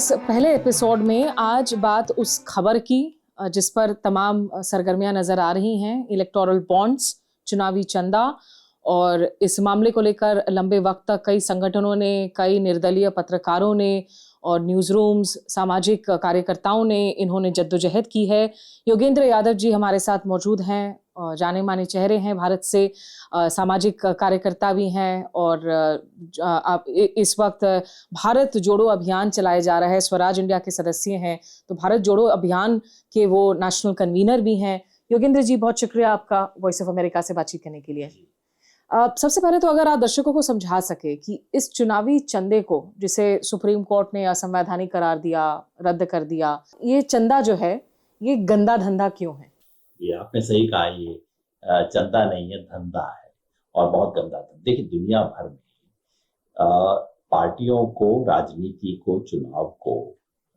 इस पहले एपिसोड में आज बात उस खबर की जिस पर तमाम सरगर्मियां नजर आ रही हैं, इलेक्टोरल बॉन्ड्स, चुनावी चंदा। और इस मामले को लेकर लंबे वक्त तक कई संगठनों ने, कई निर्दलीय पत्रकारों ने और न्यूज़ रूम्स, सामाजिक कार्यकर्ताओं ने इन्होंने जद्दोजहद की है। योगेंद्र यादव जी हमारे साथ मौजूद हैं, जाने माने चेहरे हैं भारत से, सामाजिक कार्यकर्ता भी हैं और आप इस वक्त भारत जोड़ो अभियान चलाया जा रहा है, स्वराज इंडिया के सदस्य हैं, तो भारत जोड़ो अभियान के वो नेशनल कन्वीनर भी हैं। योगेंद्र जी, बहुत शुक्रिया आपका वॉइस ऑफ अमेरिका से बातचीत करने के लिए। सबसे पहले तो अगर आप दर्शकों को समझा सके कि इस चुनावी चंदे को, जिसे सुप्रीम कोर्ट ने असंवैधानिक करार दिया, रद्द कर दिया, ये चंदा जो है ये गंदा धंधा क्यों है? ये आपने सही कहा, ये चंदा नहीं है, धंधा है और बहुत गंदा धंधा। देखिए, दुनिया भर में पार्टियों को, राजनीति को, चुनाव को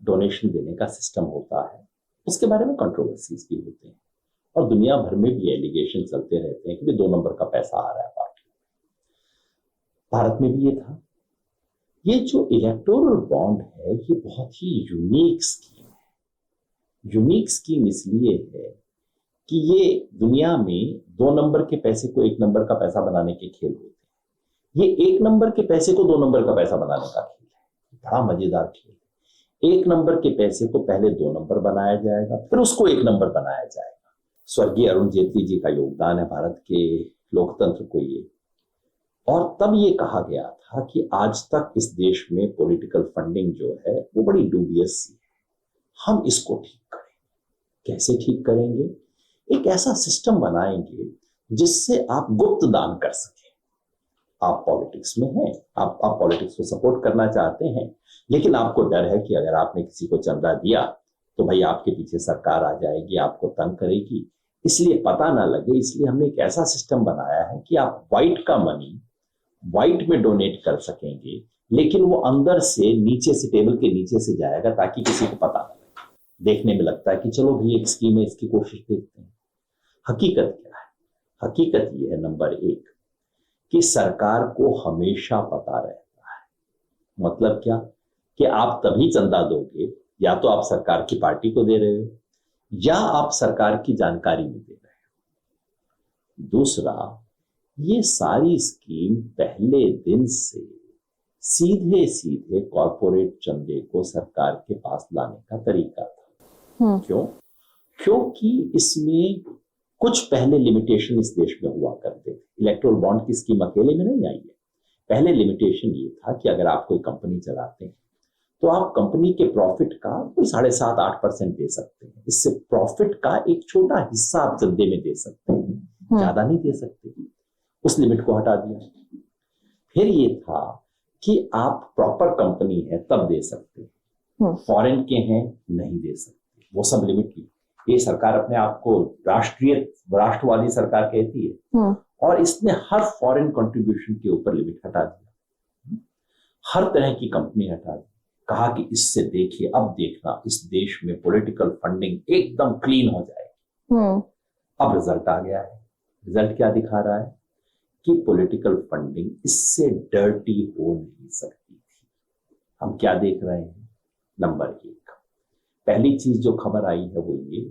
डोनेशन देने का सिस्टम होता है। उसके बारे में कंट्रोवर्सीज भी होते हैं और दुनिया भर में भी एलिगेशन चलते रहते हैं कि भी 2 नंबर का पैसा आ रहा है पार्टी। भारत में भी ये था। ये जो इलेक्टोरल बॉन्ड है ये बहुत ही यूनिक स्कीम है। यूनिक स्कीम इसलिए है कि ये दुनिया में 2 नंबर के पैसे को 1 नंबर का पैसा बनाने के खेल होते हैं। ये 1 नंबर के पैसे को 2 नंबर का पैसा बनाने का खेल है। बड़ा मजेदार खेल है। 1 नंबर के पैसे को पहले 2 नंबर बनाया जाएगा, फिर उसको 1 नंबर बनाया जाएगा। स्वर्गीय अरुण जेटली जी का योगदान है भारत के लोकतंत्र को ये। और तब ये कहा गया था कि आज तक इस देश में पॉलिटिकल फंडिंग जो है वो बड़ी डूबियस सी है, हम इसको ठीक करेंगे। कैसे ठीक करेंगे? एक ऐसा सिस्टम बनाएंगे जिससे आप गुप्त दान कर सकें। आप पॉलिटिक्स में हैं, आप पॉलिटिक्स को सपोर्ट करना चाहते हैं, लेकिन आपको डर है कि अगर आपने किसी को चंदा दिया तो भाई आपके पीछे सरकार आ जाएगी, आपको तंग करेगी, इसलिए पता ना लगे। इसलिए हमने एक ऐसा सिस्टम बनाया है कि आप व्हाइट का मनी व्हाइट में डोनेट कर सकेंगे, लेकिन वो अंदर से, नीचे से, टेबल के नीचे से जाएगा ताकि किसी को पता ना लगे। देखने में लगता है कि चलो भाई एक स्कीम है, इसकी कोशिश देखते हैं। हकीकत क्या है? हकीकत ये है, नंबर 1, कि सरकार को हमेशा पता रहता है। मतलब क्या? कि आप तभी चंदा दोगे या तो आप सरकार की पार्टी को दे रहे हो या आप सरकार की जानकारी में दे रहे हो। दूसरा, ये सारी स्कीम पहले दिन से सीधे सीधे कॉर्पोरेट चंदे को सरकार के पास लाने का तरीका था। क्यों? क्योंकि इसमें कुछ पहले लिमिटेशन इस देश में हुआ करते थे। इलेक्टोरल बॉन्ड की स्कीम अकेले में नहीं आई है। पहले लिमिटेशन ये था कि अगर आप कोई कंपनी चलाते हैं तो आप कंपनी के प्रॉफिट का कोई 7.5-8% दे सकते हैं। इससे प्रॉफिट का एक छोटा हिस्सा आप चंदे में दे सकते हैं, ज्यादा नहीं दे सकते। उस लिमिट को हटा दिया। फिर ये था कि आप प्रॉपर कंपनी है तब दे सकते हैं, फॉरेन के हैं नहीं दे सकते। वो सब लिमिट की। ये सरकार अपने आप को राष्ट्रवादी सरकार कहती है और इसने हर फॉरेन कंट्रीब्यूशन के ऊपर लिमिट हटा दिया, हर तरह की कंपनी हटा दी। कहा कि इससे देखिए, अब देखना इस देश में पॉलिटिकल फंडिंग एकदम क्लीन हो जाएगी। अब रिजल्ट आ गया है। रिजल्ट क्या दिखा रहा है? कि पॉलिटिकल फंडिंग इससे डर्टी हो नहीं सकती थी। हम क्या देख रहे हैं? नंबर 1, पहली चीज जो खबर आई है वो ये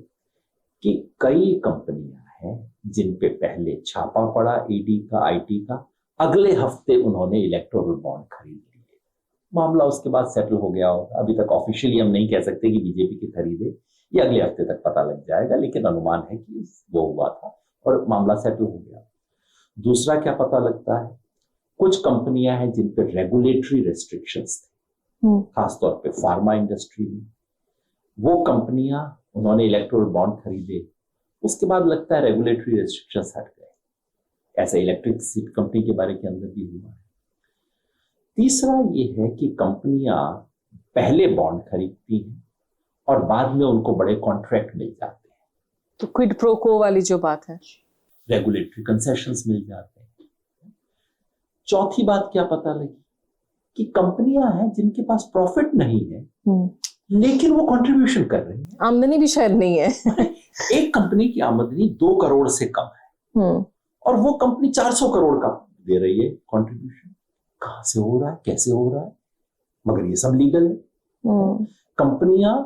कि कई कंपनियां हैं जिन पे पहले छापा पड़ा ईडी का, आईटी का, अगले हफ्ते उन्होंने इलेक्टोरल बॉन्ड खरीद लिए। मामला उसके बाद सेटल हो गया होगा। अभी तक ऑफिशियली हम नहीं कह सकते कि बीजेपी के खरीदे, ये अगले हफ्ते तक पता लग जाएगा, लेकिन अनुमान है कि वो हुआ था और मामला सेटल हो गया। दूसरा क्या पता लगता है? कुछ कंपनियां हैं जिन पे रेगुलेटरी रेस्ट्रिक्शंस थे, खासतौर पे फार्मा इंडस्ट्री में। वो कंपनियां, उन्होंने इलेक्टोरल बॉन्ड खरीदे, उसके बाद लगता है रेगुलेटरी रेस्ट्रिक्शंस हट गए। ऐसा इलेक्ट्रिक कंपनी के बारे के अंदर भी हुआ है। तीसरा ये है कि कंपनियां पहले बॉन्ड खरीदती हैं और बाद में उनको बड़े कॉन्ट्रैक्ट मिल जाते हैं, तो क्विड प्रो को वाली जो बात है, रेगुलेटरी कंसेशंस मिल जाते हैं। चौथी बात क्या पता लगी? कि कंपनियां हैं जिनके पास प्रॉफिट नहीं है लेकिन वो कंट्रीब्यूशन कर रही है, आमदनी भी शायद नहीं है। एक कंपनी की आमदनी 2 करोड़ से कम है और वो कंपनी 400 करोड़ का दे रही है कंट्रीब्यूशन। कहां से हो रहा है, कैसे हो रहा है? मगर ये सब लीगल है। कंपनियां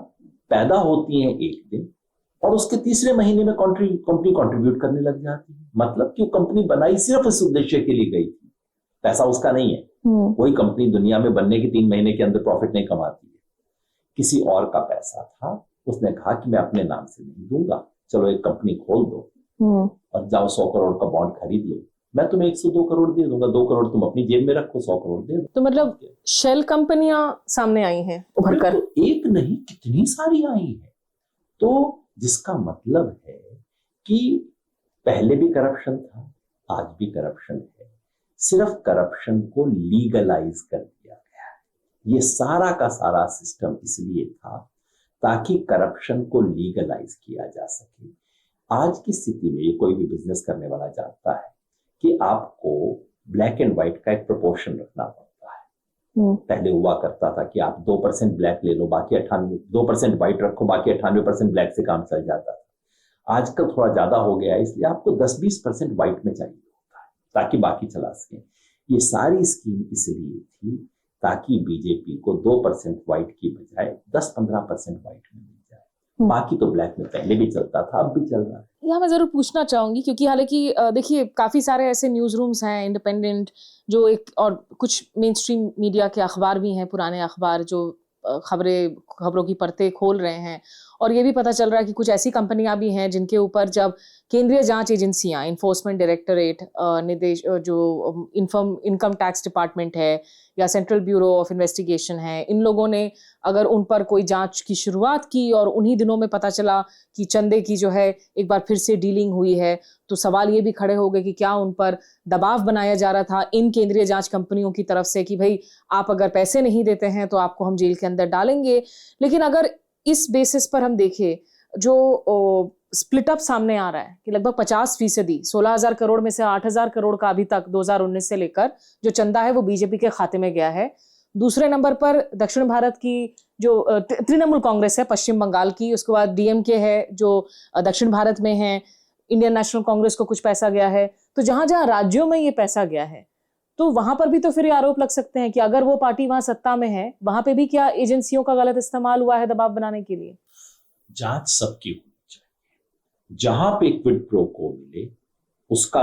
पैदा होती हैं एक दिन और उसके तीसरे महीने में कंपनी कंट्रीब्यूट करने लग जाती है। मतलब कि कंपनी बनाई सिर्फ इस उद्देश्य के लिए गई थी, पैसा उसका नहीं है। कोई कंपनी दुनिया में बनने के 3 महीने के अंदर प्रॉफिट नहीं कमाती है। किसी और का पैसा था, उसने कहा कि मैं अपने नाम से नहीं दूंगा, चलो एक कंपनी खोल दो और जाओ 100 करोड़ का बॉन्ड खरीद लो, मैं तुम्हें 102 करोड़ दे दूंगा, 2 करोड़ तुम अपनी जेब में रखो, 100 करोड़ दे दो। तो मतलब शेल कंपनियां सामने आई हैं उभर कर, तो एक नहीं कितनी सारी आई हैं। तो जिसका मतलब है कि पहले भी करप्शन था, आज भी करप्शन है, सिर्फ करप्शन को लीगलाइज कर दिया गया है। ये सारा का सारा सिस्टम इसलिए था ताकि करप्शन को लीगलाइज किया जा सके। आज की स्थिति में ये कोई भी बिजनेस करने वाला जानता है कि आपको ब्लैक एंड व्हाइट का एक प्रोपोर्शन रखना पड़ता है। पहले हुआ करता था कि आप 2% ब्लैक ले लो, बाकी 2% व्हाइट रखो, बाकी 98% ब्लैक से काम चल जाता था। आजकल थोड़ा ज्यादा हो गया है, इसलिए आपको 10-20% व्हाइट में चाहिए होता है ताकि बाकी चला सके। ये सारी स्कीम इसलिए थी ताकि बीजेपी को 2% व्हाइट की बजाय 10-15% व्हाइट में मिल जाए, बाकी तो ब्लैक में पहले भी चलता था, अब भी चल रहा है। यहाँ मैं जरूर पूछना चाहूंगी क्योंकि हालांकि देखिए काफी सारे ऐसे न्यूज रूम्स हैं इंडिपेंडेंट जो एक, और कुछ मेन स्ट्रीम मीडिया के अखबार भी हैं, पुराने अखबार जो खबरों की परतें खोल रहे हैं, और ये भी पता चल रहा है कि कुछ ऐसी कंपनियां भी हैं जिनके ऊपर जब केंद्रीय जांच एजेंसियां, इन्फोर्समेंट डायरेक्टरेट, निदेश जो इनकम टैक्स डिपार्टमेंट है या सेंट्रल ब्यूरो ऑफ इन्वेस्टिगेशन है, इन लोगों ने अगर उन पर कोई जांच की शुरुआत की और उन्हीं दिनों में पता चला कि चंदे की जो है एक बार फिर से डीलिंग हुई है, तो सवाल ये भी खड़े हो गए कि क्या उन पर दबाव बनाया जा रहा था इन केंद्रीय जांच कंपनियों की तरफ से कि भाई आप अगर पैसे नहीं देते हैं तो आपको हम जेल के अंदर डालेंगे। लेकिन अगर इस बेसिस पर हम देखें जो स्प्लिट अप सामने आ रहा है कि लगभग 50%, 16,000 करोड़ में से 8,000 करोड़ का अभी तक 2019 से लेकर जो चंदा है वो बीजेपी के खाते में गया है। दूसरे नंबर पर दक्षिण भारत की जो तृणमूल कांग्रेस है पश्चिम बंगाल की, उसके बाद डीएमके है जो दक्षिण भारत में है, इंडियन नेशनल कांग्रेस को कुछ पैसा गया है। तो जहां जहां राज्यों में ये पैसा गया है तो वहां पर भी तो फिर ये आरोप लग सकते हैं कि अगर वो पार्टी वहां सत्ता में है, वहां पे भी क्या एजेंसियों का गलत इस्तेमाल हुआ है दबाव बनाने के लिए? जांच सबकी होनी चाहिए, जहां पे क्विड प्रो को मिले उसका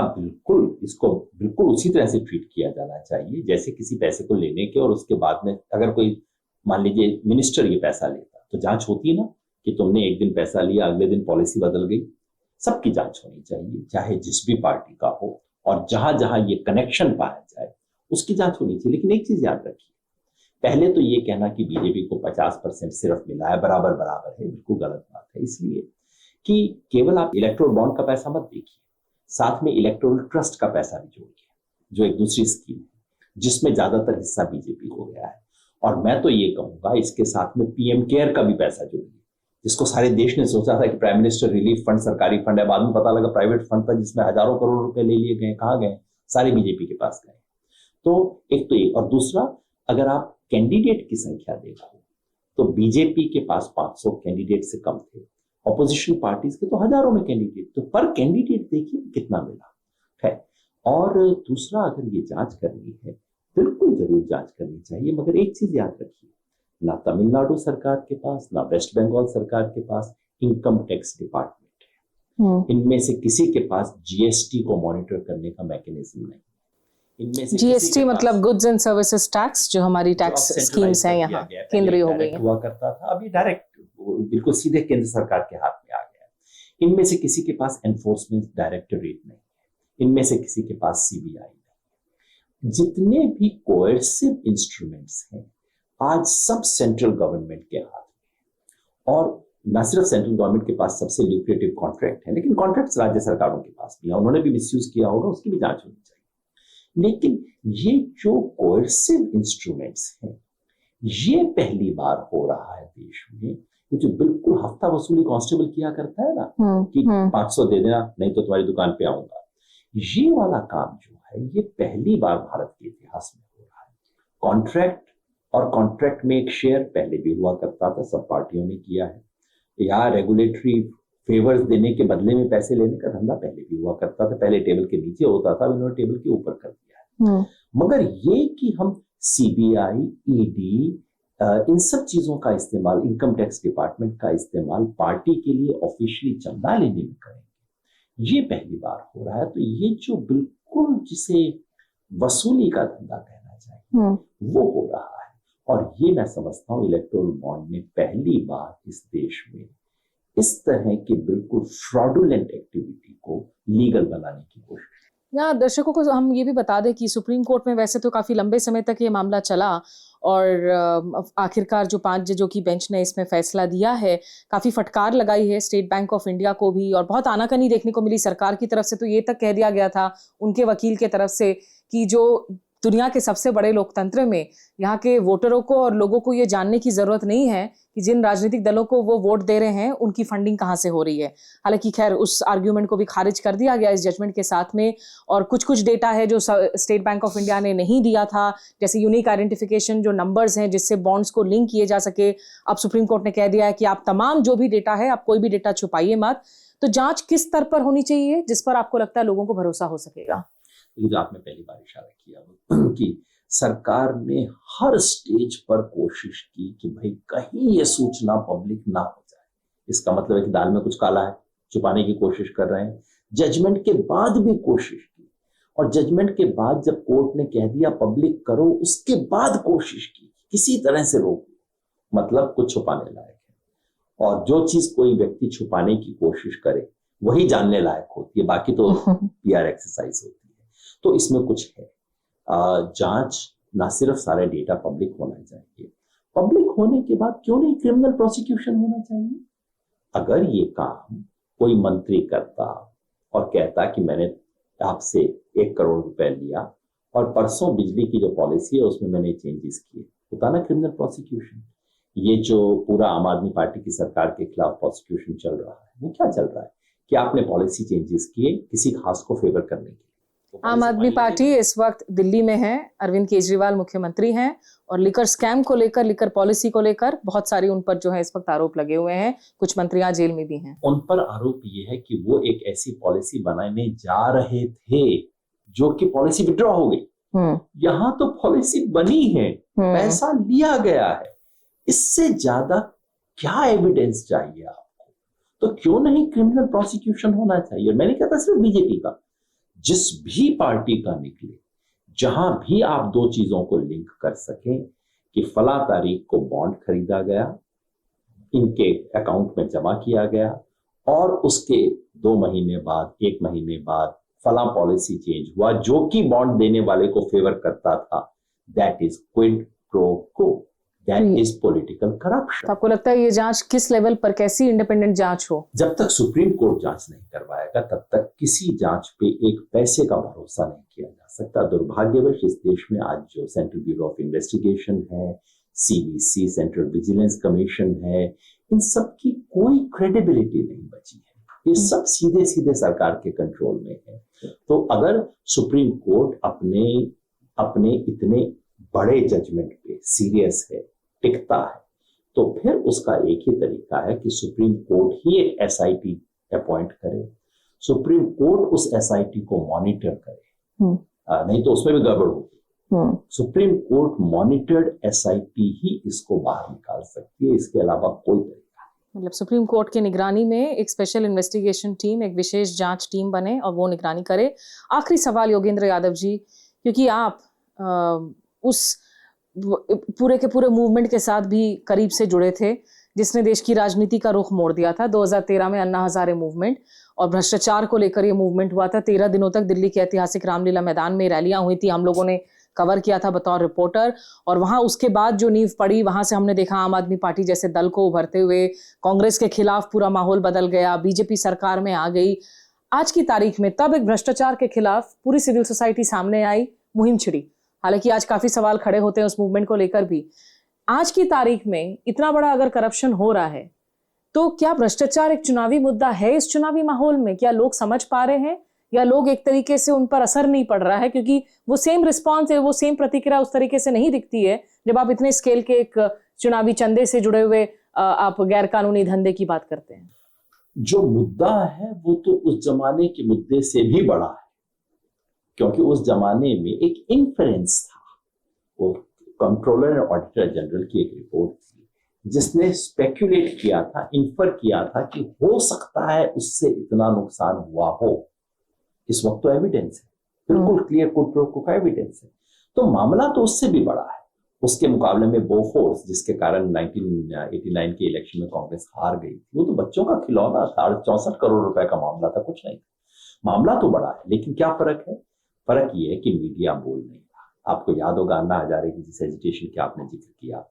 इसको बिल्कुल उसी तरह से ट्रीट किया जाना चाहिए जैसे किसी पैसे को लेने के, और उसके बाद में अगर कोई मान लीजिए मिनिस्टर ये पैसा लेता तो जांच होती है ना कि तुमने एक दिन पैसा लिया, अगले दिन पॉलिसी बदल गई। सबकी जांच होनी चाहिए चाहे जिस भी पार्टी का हो, और जहां जहां ये कनेक्शन पाया जाए उसकी जांच होनी चाहिए। लेकिन एक चीज याद रखिए, पहले तो ये कहना कि बीजेपी को 50% सिर्फ मिला है, बराबर बराबर है, बिल्कुल गलत बात है। इसलिए कि केवल आप इलेक्टोरल बॉन्ड का पैसा मत देखिए, साथ में इलेक्टोरल ट्रस्ट का पैसा भी जोड़िए, जो एक दूसरी स्कीम है जिसमें ज्यादातर हिस्सा बीजेपी को गया है। और मैं तो ये कहूंगा इसके साथ में पीएम केयर का भी पैसा जोड़िए, जिसको सारे देश ने सोचा था कि प्राइम मिनिस्टर रिलीफ फंड सरकारी फंड है, बाद में पता लगा प्राइवेट फंड था जिसमें हजारों करोड़ रुपए ले लिए गए। कहाँ गए? सारे बीजेपी के पास गए। तो एक तो ये, और दूसरा अगर आप कैंडिडेट की संख्या देखो तो बीजेपी के पास 500 कैंडिडेट से कम थे, ऑपोजिशन पार्टीज के तो हजारों में कैंडिडेट, तो पर कैंडिडेट देखिए कितना मिला है। और दूसरा अगर ये जांच करनी है बिल्कुल जरूर जांच करनी चाहिए, मगर एक चीज याद रखिए, ना तमिलनाडु सरकार के पास ना वेस्ट बंगाल सरकार के पास इनकम टैक्स डिपार्टमेंट है। इनमें से किसी के पास जीएसटी को मॉनिटर करने का मैकेनिज्म नहीं। इनमें से जीएसटी मतलब गुड्स एंड सर्विसेज टैक्स, जो हमारी टैक्स स्कीम्स हैं यहाँ केंद्रीय हो गई है। हुआ करता था, अभी डायरेक्ट बिल्कुल सीधे केंद्र सरकार के हाथ में आ गया है। इनमें से किसी के पास एनफोर्समेंट डायरेक्टरेट नहीं है, इनमें से किसी के पास सीबीआई नहीं। जितने भी कोएर्सिव इंस्ट्रूमेंट्स हैं आज सब सेंट्रल गवर्नमेंट के हाथ में, और न सिर्फ सेंट्रल गवर्नमेंट के पास सबसे ल्यूक्रेटिव कॉन्ट्रैक्ट है, लेकिन कॉन्ट्रैक्ट्स राज्य सरकारों के पास भी है, उन्होंने भी मिसयूज किया होगा, उसकी भी जांच होनी चाहिए। लेकिन ये जो कोएर्सिव इंस्ट्रूमेंट्स हैं ये पहली बार हो रहा है देश में। ये जो बिल्कुल हफ्ता वसूली कांस्टेबल किया करता है ना कि 500 दे देना नहीं तो तुम्हारी दुकान पे आऊंगा, ये वाला काम जो है ये पहली बार भारत के इतिहास में हो रहा है। कॉन्ट्रैक्ट और कॉन्ट्रैक्ट में एक शेयर पहले भी हुआ करता था, सब पार्टियों ने किया है। या रेगुलेटरी फेवर्स देने के बदले में पैसे लेने का धंधा पहले भी हुआ करता था, पहले टेबल के नीचे होता था, इन्होंने टेबल के ऊपर कर दिया है। मगर ये कि हम सीबीआई, ईडी, इन सब चीजों का इस्तेमाल, इनकम टैक्स डिपार्टमेंट का इस्तेमाल पार्टी के लिए ऑफिशियली चंदा लेने में करेंगे, ये पहली बार हो रहा है। तो ये जो बिल्कुल जिसे वसूली का धंधा कहना चाहिए वो हो रहा है। और ये मैं समझता हूँ इलेक्टोरल बॉन्ड ने पहली बार इस देश में इस तरह की बिल्कुल फ्रॉडुलेंट एक्टिविटी को लीगल बनाने की कोशिश। यहाँ दर्शकों को हम ये भी बता दें कि सुप्रीम कोर्ट में वैसे तो काफी लंबे समय तक ये मामला चला और आखिरकार जो 5 जजों की बेंच ने इसमें फैसला दिया है, काफी फटकार लगाई है स्टेट बैंक ऑफ इंडिया को भी और बहुत आनाकानी देखने को मिली सरकार की तरफ से। तो ये तक कह दिया गया था उनके वकील के तरफ से कि जो दुनिया के सबसे बड़े लोकतंत्र में यहाँ के वोटरों को और लोगों को ये जानने की जरूरत नहीं है कि जिन राजनीतिक दलों को वो वोट दे रहे हैं उनकी फंडिंग कहाँ से हो रही है। हालांकि खैर उस आर्ग्यूमेंट को भी खारिज कर दिया गया इस जजमेंट के साथ में। और कुछ डेटा है जो स्टेट बैंक ऑफ इंडिया ने नहीं दिया था, जैसे यूनिक आइडेंटिफिकेशन जो नंबर्स हैं जिससे बॉन्ड्स को लिंक किए जा सके। अब सुप्रीम कोर्ट ने कह दिया है कि आप तमाम जो भी डेटा है, आप कोई भी डेटा छुपाइए मत। तो जांच किस स्तर पर होनी चाहिए जिस पर आपको लगता है लोगों को भरोसा हो सकेगा? जो आपने पहली बार इशारा किया कि सरकार ने हर स्टेज पर कोशिश की कि भाई कहीं ये सूचना पब्लिक ना हो जाए। इसका मतलब है कि दाल में कुछ काला है, छुपाने की कोशिश कर रहे हैं। जजमेंट के बाद भी कोशिश की और जजमेंट के बाद जब कोर्ट ने कह दिया पब्लिक करो, उसके बाद कोशिश की किसी तरह से रोक लो, मतलब कुछ छुपाने लायक है। और जो चीज कोई व्यक्ति छुपाने की कोशिश करे वही जानने लायक होती है, बाकी तो PR एक्सरसाइज होती है। तो इसमें कुछ है। जांच ना सिर्फ सारे डेटा पब्लिक होना चाहिए, पब्लिक होने के बाद क्यों नहीं क्रिमिनल प्रोसिक्यूशन होना चाहिए। अगर ये काम कोई मंत्री करता और कहता कि मैंने आपसे 1 करोड़ रुपए लिया और परसों बिजली की जो पॉलिसी है उसमें मैंने चेंजेस किए, होता ना क्रिमिनल प्रोसिक्यूशन। ये जो पूरा आम आदमी पार्टी की सरकार के खिलाफ प्रोसिक्यूशन चल रहा है वो क्या चल रहा है कि आपने पॉलिसी चेंजेस किए किसी खास को फेवर करने के लिए। आम आदमी पार्टी इस वक्त दिल्ली में है, अरविंद केजरीवाल मुख्यमंत्री हैं और लिकर स्कैम को लेकर, लिकर पॉलिसी को लेकर बहुत सारी उन पर जो है इस वक्त आरोप लगे हुए हैं। कुछ मंत्रियां जेल में भी हैं। उन पर आरोप ये है कि वो एक ऐसी पॉलिसी बनाने जा रहे थे जो कि पॉलिसी विड्रॉ हो गई। यहाँ तो पॉलिसी बनी है, पैसा लिया गया है, इससे ज्यादा क्या एविडेंस चाहिए आपको? तो क्यों नहीं क्रिमिनल प्रोसिक्यूशन होना चाहिए। मैं नहीं कहता सिर्फ बीजेपी का, जिस भी पार्टी का निकले, जहां भी आप 2 चीजों को लिंक कर सकें कि फला तारीख को बॉन्ड खरीदा गया, इनके अकाउंट में जमा किया गया और उसके 2 महीने बाद, 1 महीने बाद फला पॉलिसी चेंज हुआ जो कि बॉन्ड देने वाले को फेवर करता था, that is quid pro quo, that is political corruption. आपको लगता है ये जांच किस लेवल पर, कैसी इंडिपेंडेंट जांच हो? जब तक सुप्रीम कोर्ट जांच नहीं करवाएगा तब तक किसी जांच पे एक पैसे का भरोसा नहीं किया जा सकता। दुर्भाग्यवश इस देश में आज जो सेंट्रल ब्यूरो ऑफ इन्वेस्टिगेशन है, CVC सेंट्रल विजिलेंस कमीशन है, इन सब की कोई क्रेडिबिलिटी नहीं बची है। ये सब सीधे सीधे सरकार के कंट्रोल में है। तो अगर सुप्रीम कोर्ट अपने इतने बड़े जजमेंट पे सीरियस है, टिकता है, तो फिर उसका एक ही तरीका है कि सुप्रीम कोर्ट ही एक SIT अपॉइंट करे, सुप्रीम कोर्ट उस SIT को मॉनिटर करे, नहीं तो उसमें भी गड़बड़ होगी। सुप्रीम कोर्ट मॉनिटर्ड SIT ही इसको बाहर निकाल सकती है, इसके अलावा कोई तरीका। मतलब सुप्रीम कोर्ट की निगरानी में एक स्पेशल इन्वेस्टिगेशन टीम, एक विशेष जांच टीम बने और वो निगरानी करे। आखिरी सवाल योगेंद्र यादव जी, क्योंकि आप उस पूरे के पूरे मूवमेंट के साथ भी करीब से जुड़े थे जिसने देश की राजनीति का रुख मोड़ दिया था। 2013 में अन्ना हजारे मूवमेंट और भ्रष्टाचार को लेकर ये मूवमेंट हुआ था। 13 दिनों तक दिल्ली के ऐतिहासिक रामलीला मैदान में रैलियां हुई थी, हम लोगों ने कवर किया था बतौर रिपोर्टर। और वहां उसके बाद जो नींव पड़ी, वहां से हमने देखा आम आदमी पार्टी जैसे दल को उभरते हुए, कांग्रेस के खिलाफ पूरा माहौल बदल गया, बीजेपी सरकार में आ गई। आज की तारीख में तब एक भ्रष्टाचार के खिलाफ पूरी सिविल सोसाइटी सामने आई, मुहिम छिड़ी। हालांकि आज काफी सवाल खड़े होते हैं उस मूवमेंट को लेकर भी। आज की तारीख में इतना बड़ा अगर करप्शन हो रहा है तो क्या भ्रष्टाचार एक चुनावी मुद्दा है इस चुनावी माहौल में? क्या लोग समझ पा रहे हैं या लोग एक तरीके से उन पर असर नहीं पड़ रहा है क्योंकि वो सेम रिस्पॉन्स है, वो सेम प्रतिक्रिया उस तरीके से नहीं दिखती है जब आप इतने स्केल के एक चुनावी चंदे से जुड़े हुए आप गैर कानूनी धंधे की बात करते हैं? जो मुद्दा है वो तो उस जमाने के मुद्दे से भी बड़ा है, क्योंकि उस जमाने में एक इन्फ्रेंस था, वो कंट्रोलर और ऑडिटर जनरल की एक रिपोर्ट थी जिसने स्पेक्यूलेट किया था, इन्फर किया था कि हो सकता है उससे इतना नुकसान हुआ हो। इस वक्त तो एविडेंस है, बिल्कुल क्लियर कुड प्रो क्वो का एविडेंस है। तो मामला तो उससे भी बड़ा है। उसके मुकाबले में बोफोर्स, जिसके कारण 1989 के इलेक्शन में कांग्रेस हार गई थी, वो तो बच्चों का खिलौना था, 64 करोड़ रुपए का मामला था, कुछ नहीं था। मामला तो बड़ा है, लेकिन क्या फर्क है? फर्क ये है कि मीडिया बोल नहीं रहा। आपको याद होगा अन्ना हजारे की जिस एजिटेशन की आपने जिक्र किया,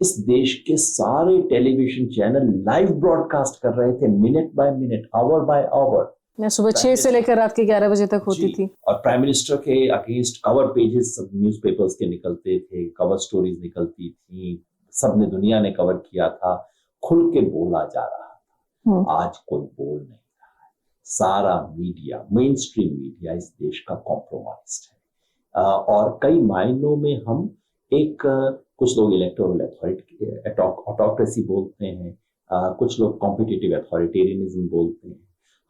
इस देश के सारे टेलीविजन चैनल लाइव ब्रॉडकास्ट कर रहे थे, minute by minute, hour by hour. मैं सुबह 6 से लेकर रात के 11 बजे तक होती थी। और प्राइम मिनिस्टर के अगेंस्ट कवर पेजेस सब न्यूज़पेपर्स के निकलते थे, कवर स्टोरीज निकलती थी, सबने, दुनिया ने कवर किया था, खुल के बोला जा रहा था। आज कोई बोल नहीं रहा है। सारा मीडिया, मेन स्ट्रीम मीडिया इस देश का कॉम्प्रोमाइज्ड है। और कई मायनों में हम एक, कुछ लोग इलेक्टोरल ऑटोक्रेसी बोलते हैं, कुछ लोग कॉम्पिटिटिव अथॉरिटेरियनिज्म बोलते हैं।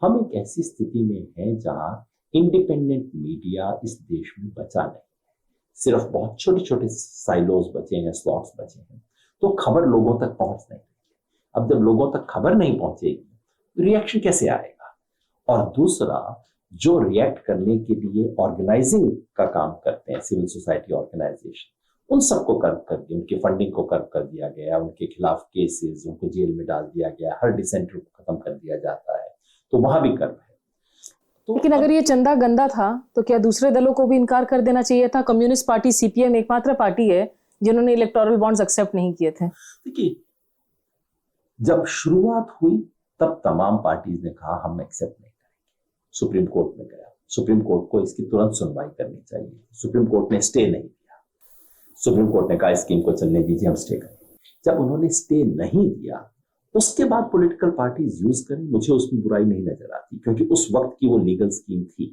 हम एक ऐसी स्थिति में हैं जहां इंडिपेंडेंट मीडिया इस देश में बचा नहीं है। सिर्फ बहुत छोटे छोटे साइलोज बचे हैं, स्लॉट्स बचे हैं, तो खबर लोगों तक पहुंच नहीं रही। अब जब लोगों तक खबर नहीं पहुंचेगी तो रिएक्शन कैसे आएगा? और दूसरा, जो रिएक्ट करने के लिए ऑर्गेनाइजिंग का काम करते हैं, सिविल सोसाइटी ऑर्गेनाइजेशन, उन सबको कर्व कर दिया, उनकी फंडिंग को कर्व कर दिया गया, उनके खिलाफ केसेस, उनको जेल में डाल दिया गया, हर डिसेंटर को खत्म कर दिया जाता है, तो वहां भी कर्व है। तो लेकिन अगर ये चंदा गंदा था तो क्या दूसरे दलों को भी इनकार कर देना चाहिए था? कम्युनिस्ट पार्टी सीपीएम एकमात्र पार्टी है जिन्होंने इलेक्टोरल बॉन्ड्स एक्सेप्ट नहीं किए थे। देखिए, जब शुरुआत हुई तब तमाम पार्टीज ने कहा हम एक्सेप्ट नहीं करेंगे। सुप्रीम कोर्ट में गया, सुप्रीम कोर्ट को इसकी तुरंत सुनवाई करनी चाहिए। सुप्रीम कोर्ट ने स्टे नहीं दिया। सुप्रीम कोर्ट ने कहा स्कीम को चलने दीजिए, हम स्टे करेंगे। जब उन्होंने स्टे नहीं दिया, उसके बाद पॉलिटिकल पार्टीज यूज करें, मुझे उसमें बुराई नहीं नजर आती, क्योंकि उस वक्त की वो लीगल स्कीम थी।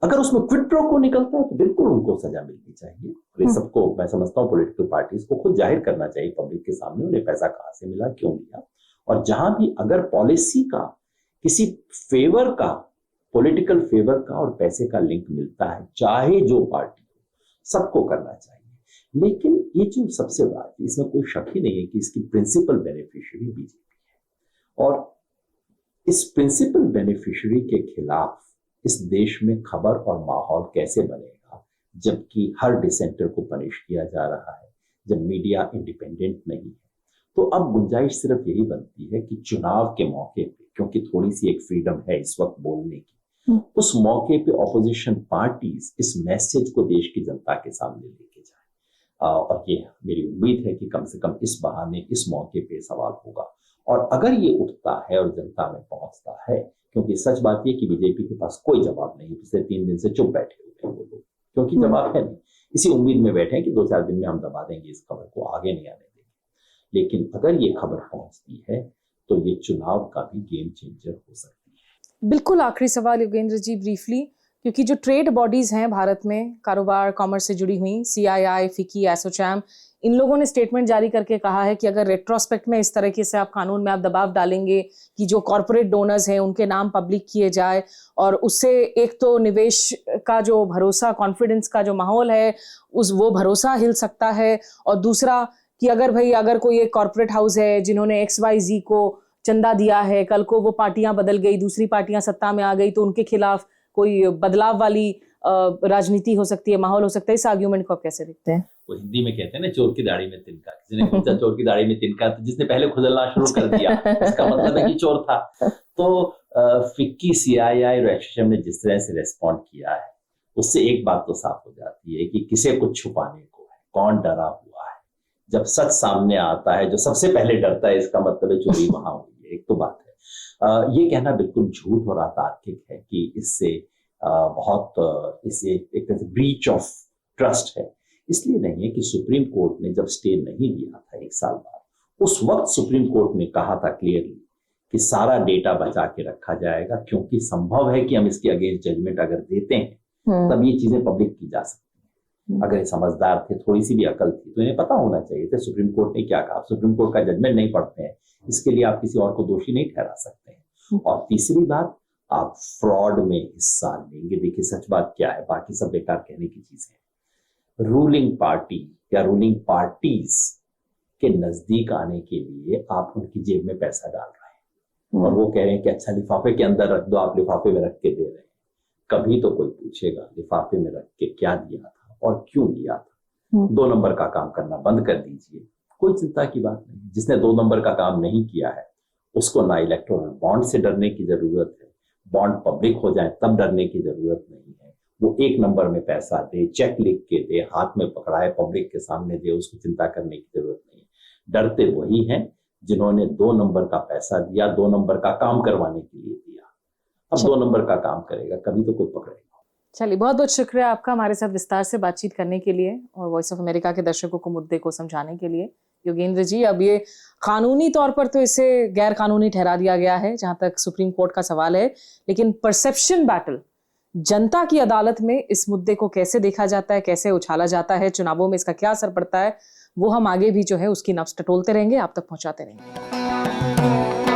अगर उसमें क्विड प्रो क्वो निकलता है तो बिल्कुल उनको सजा मिलनी चाहिए। और ये सबको, मैं समझता हूँ, पॉलिटिकल पार्टीज को खुद जाहिर करना चाहिए पब्लिक के सामने, उन्हें पैसा कहाँ से मिला, क्यों मिला। और जहां भी अगर पॉलिसी का, किसी फेवर का, पॉलिटिकल फेवर का और पैसे का लिंक मिलता है, चाहे जो पार्टी हो, सबको करना चाहिए। लेकिन ये जो सबसे बात है, इसमें कोई शक ही नहीं है कि इसकी प्रिंसिपल बेनिफिशियरी बीजेपी है। और इस प्रिंसिपल बेनिफिशियरी के खिलाफ इस देश में खबर और माहौल कैसे बनेगा, जबकि हर डिसेंटर को पनिश किया जा रहा है, जब मीडिया इंडिपेंडेंट नहीं है। तो अब गुंजाइश सिर्फ यही बनती है कि चुनाव के मौके पे, क्योंकि थोड़ी सी एक फ्रीडम है इस वक्त बोलने की, उस मौके पे ऑपोजिशन पार्टीज इस मैसेज को देश की जनता के सामने लेके जाए। और ये मेरी उम्मीद है कि कम से कम इस बहाने, इस मौके पे सवाल होगा। और अगर ये उठता है और जनता में पहुंचता है, क्योंकि सच बात ये कि बीजेपी के पास कोई जवाब नहीं, पिछले 3 दिन से चुप बैठे हुए हैं वो लोग, क्योंकि जवाब है नहीं। इसी उम्मीद में बैठे हैं कि 2-4 दिन में हम दबा देंगे इस खबर को, आगे नहीं आने देंगे। लेकिन अगर ये खबर पहुंचती है तो ये चुनाव का भी गेम चेंजर हो सकती है। बिल्कुल आखिरी सवाल योगेंद्र जी, ब्रीफली, क्योंकि जो ट्रेड बॉडीज हैं भारत में, कारोबार, कॉमर्स से जुड़ी हुई, सीआईआई, फिकी, एसोचैम, इन लोगों ने स्टेटमेंट जारी करके कहा है कि अगर रेट्रोस्पेक्ट में इस तरीके से आप कानून में आप दबाव डालेंगे कि जो कॉर्पोरेट डोनर्स हैं उनके नाम पब्लिक किए जाए, और उससे एक तो निवेश का जो भरोसा, कॉन्फिडेंस का जो माहौल है, वो भरोसा हिल सकता है, और दूसरा कि अगर कोई एक कॉर्पोरेट हाउस है जिन्होंने XYZ को चंदा दिया है, कल को वो पार्टियां बदल गई, दूसरी पार्टियां सत्ता में आ गई, तो उनके खिलाफ कोई बदलाव वाली राजनीति हो सकती है, माहौल हो सकता है। इस आर्ग्यूमेंट को आप कैसे देखते हैं? वो हिंदी में कहते हैं ना, चोर की दाढ़ी में तिनका। किसी ने पूछा चोर की दाढ़ी में तिनका, तो जिसने पहले खुजलना शुरू कर दिया इसका मतलब है कि चोर था। तो फिक्की, सीआईआई और एसोचैम ने जिस तरह से रेस्पॉन्ड किया है, उससे एक बात तो साफ हो जाती है कि किसे कुछ छुपाने को है, कौन डरा हुआ है। जब सच सामने आता है, जो सबसे पहले डरता है, इसका मतलब है चोरी वहां हुई है। एक तो बात है, ये कहना बिल्कुल झूठ और अतार्किक है कि इससे इससे एक तरह से ब्रीच ऑफ ट्रस्ट है। इसलिए नहीं है कि सुप्रीम कोर्ट ने जब स्टे नहीं दिया था 1 साल बाद, उस वक्त सुप्रीम कोर्ट ने कहा था क्लियरली कि सारा डेटा बचा के रखा जाएगा, क्योंकि संभव है कि हम इसके अगेंस्ट जजमेंट अगर देते हैं तब ये चीजें पब्लिक की जा सकती हैं। अगर ये समझदार थे, थोड़ी सी भी अकल थी, तो इन्हें पता होना चाहिए था सुप्रीम कोर्ट ने क्या कहा। सुप्रीम कोर्ट का जजमेंट नहीं पढ़ते हैं, इसके लिए आप किसी और को दोषी नहीं ठहरा सकते हैं। और तीसरी बात, आप फ्रॉड में हिस्सा लेंगे। देखिए सच बात क्या है, बाकी सब बेकार कहने की चीजें हैं। रूलिंग पार्टी या रूलिंग पार्टीज के नजदीक आने के लिए आप उनकी जेब में पैसा डाल रहे हैं और वो कह रहे हैं कि अच्छा लिफाफे के अंदर रख दो, आप लिफाफे में रख के दे रहे हैं। कभी तो कोई पूछेगा लिफाफे में रख के क्या दिया था और क्यों दिया था। 2 नंबर का काम करना बंद कर दीजिए, कोई चिंता की बात नहीं। जिसने 2 नंबर का काम नहीं किया है उसको ना इलेक्टोरल बॉन्ड से डरने की जरूरत है, बॉन्ड पब्लिक हो जाए तब डरने की जरूरत नहीं है। वो 1 नंबर में पैसा दे, चेक लिख के दे, हाथ में पकड़ाए, पब्लिक के सामने दे, उसको चिंता करने की जरूरत नहीं है। डरते वही हैं जिन्होंने 2 नंबर का पैसा दिया, 2 नंबर का काम करवाने के लिए दिया। अब 2 नंबर का काम करेगा, कभी तो कोई पकड़ेगा। चलिए, बहुत बहुत शुक्रिया आपका हमारे साथ विस्तार से बातचीत करने के लिए और वॉइस ऑफ अमेरिका के दर्शकों को मुद्दे को समझाने के लिए। योगेंद्र जी, अब ये कानूनी तौर पर तो इसे गैर कानूनी ठहरा दिया गया है जहां तक सुप्रीम कोर्ट का सवाल है, लेकिन परसेप्शन बैटल, जनता की अदालत में इस मुद्दे को कैसे देखा जाता है, कैसे उछाला जाता है, चुनावों में इसका क्या असर पड़ता है, वो हम आगे भी जो है उसकी नब्ज टटोलते रहेंगे, आप तक पहुंचाते रहेंगे।